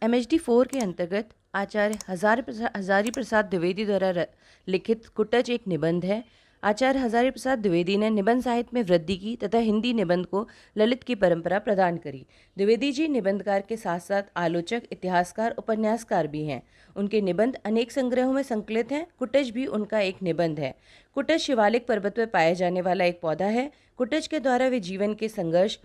MHD 4 के अंतर्गत आचार्य हजारी प्रसाद द्विवेदी द्वारा लिखित कुटज एक निबंध है। आचार्य हजारी प्रसाद द्विवेदी ने निबंध साहित्य में वृद्धि की तथा हिंदी निबंध को ललित की परंपरा प्रदान करी। द्विवेदी जी निबंधकार के साथ साथ आलोचक, इतिहासकार, उपन्यासकार भी हैं। उनके निबंध अनेक संग्रहों में संकलित हैं। कुटज भी उनका एक निबंध है। कुटज शिवालिक पर्वत पर पाया जाने वाला एक पौधा है। कुटज के द्वारा वे जीवन के संघर्ष,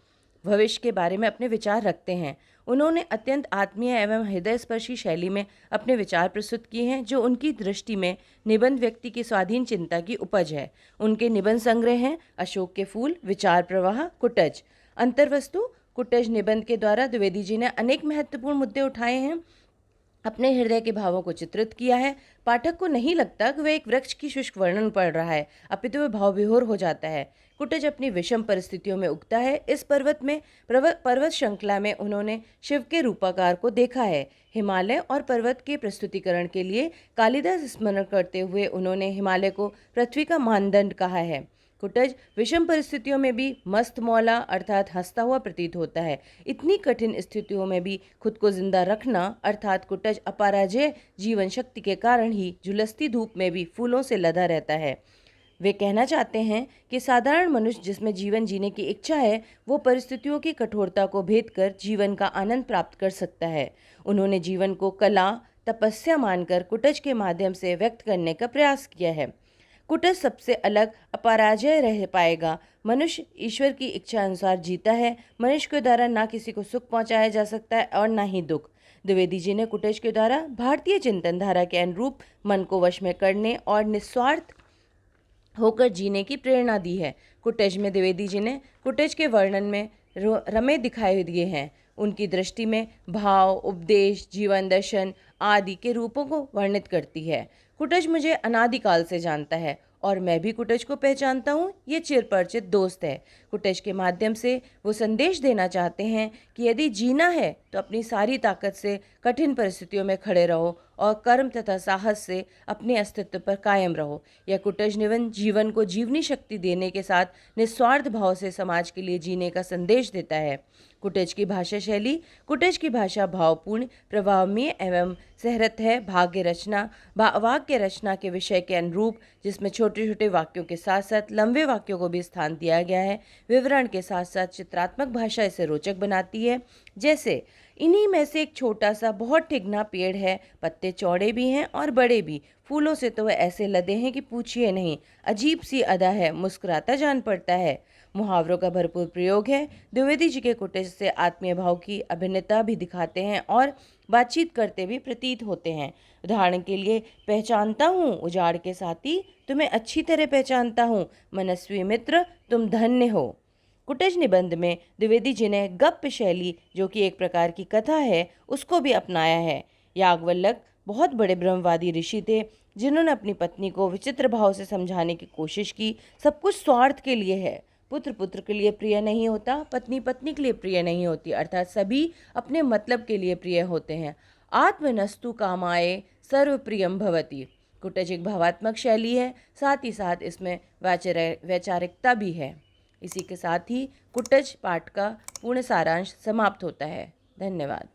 भविष्य के बारे में अपने विचार रखते हैं। उन्होंने अत्यंत आत्मीय एवं हृदयस्पर्शी शैली में अपने विचार प्रस्तुत किए हैं, जो उनकी दृष्टि में निबंध व्यक्ति की स्वाधीन चिंता की उपज है। उनके निबंध संग्रह हैं अशोक के फूल, विचार प्रवाह, कुटज। अंतर्वस्तु कुटज निबंध के द्वारा द्विवेदी जी ने अनेक महत्वपूर्ण मुद्दे उठाए हैं, अपने हृदय के भावों को चित्रित किया है। पाठक को नहीं लगता कि वह एक वृक्ष की शुष्क वर्णन पढ़ रहा है, अपितु वह भाव विभोर हो जाता है। कुटज अपनी विषम परिस्थितियों में उगता है। इस पर्वत श्रृंखला में उन्होंने शिव के रूपाकार को देखा है। हिमालय और पर्वत के प्रस्तुतिकरण के लिए कालिदास स्मरण करते हुए उन्होंने हिमालय को पृथ्वी का मानदंड कहा है। कुटज विषम परिस्थितियों में भी मस्त मौला अर्थात हंसता हुआ प्रतीत होता है। इतनी कठिन स्थितियों में भी खुद को जिंदा रखना अर्थात कुटज अपराजय जीवन शक्ति के कारण ही झुलसती धूप में भी फूलों से लदा रहता है। वे कहना चाहते हैं कि साधारण मनुष्य जिसमें जीवन जीने की इच्छा है, वो परिस्थितियों की कठोरता को भेद कर जीवन का आनंद प्राप्त कर सकता है। उन्होंने जीवन को कला, तपस्या मानकर कुटज के माध्यम से व्यक्त करने का प्रयास किया है। कुटज सबसे अलग अपराजय रह पाएगा। मनुष्य ईश्वर की इच्छा अनुसार जीता है। मनुष्य के द्वारा ना किसी को सुख पहुंचाया जा सकता है और ना ही दुख। द्विवेदी जी ने कुटज के द्वारा भारतीय चिंतन धारा के अनुरूप मन को वश में करने और निस्वार्थ होकर जीने की प्रेरणा दी है। कुटज में द्विवेदी जी ने कुटज के वर्णन में रमे दिखाई दिए हैं। उनकी दृष्टि में भाव, उपदेश, जीवन दर्शन आदि के रूपों को वर्णित करती है। कुटज मुझे अनादिकाल से जानता है और मैं भी कुटज को पहचानता हूँ। ये चिरपरिचित दोस्त है। कुटज के माध्यम से वो संदेश देना चाहते हैं कि यदि जीना है तो अपनी सारी ताकत से कठिन परिस्थितियों में खड़े रहो और कर्म तथा साहस से अपने अस्तित्व पर कायम रहो। यह कुटज निबंध जीवन को जीवनी शक्ति देने के साथ निस्वार्थ भाव से समाज के लिए जीने का संदेश देता है। कुटज की भाषा शैली, कुटज की भाषा भावपूर्ण, प्रभावमय एवं सहरत है। वाक्य रचना के विषय के अनुरूप, जिसमें छोटे छोटे वाक्यों के साथ साथ लंबे वाक्यों को भी स्थान दिया गया है। विवरण के साथ साथ चित्रात्मक भाषा इसे रोचक बनाती है। जैसे इन्हीं में से एक छोटा सा बहुत ठिगना पेड़ है, पत्ते चौड़े भी हैं और बड़े भी, फूलों से तो वह ऐसे लदे हैं कि पूछिए नहीं। अजीब सी अदा है, मुस्कुराता जान पड़ता है। मुहावरों का भरपूर प्रयोग है। द्विवेदी जी के कुटज से आत्मीय भाव की अभिन्नता भी दिखाते हैं और बातचीत करते भी प्रतीत होते हैं। उदाहरण के लिए, पहचानता हूँ उजाड़ के साथी, तुम्हें अच्छी तरह पहचानता हूँ, मनस्वी मित्र तुम धन्य हो। कुटज निबंध में द्विवेदी जी ने गप्प शैली, जो कि एक प्रकार की कथा है, उसको भी अपनाया है। याज्ञवल्क्य बहुत बड़े ब्रह्मवादी ऋषि थे, जिन्होंने अपनी पत्नी को विचित्र भाव से समझाने की कोशिश की। सब कुछ स्वार्थ के लिए है। पुत्र पुत्र के लिए प्रिय नहीं होता, पत्नी पत्नी के लिए प्रिय नहीं होती, अर्थात सभी अपने मतलब के लिए प्रिय होते हैं। आत्मनस्तु कामाय सर्व प्रियम भवति। कुटज एक भावात्मक शैली है, साथ ही साथ इसमें वैचारिकता भी है। इसी के साथ ही कुटज पाठ का पूर्ण सारांश समाप्त होता है। धन्यवाद।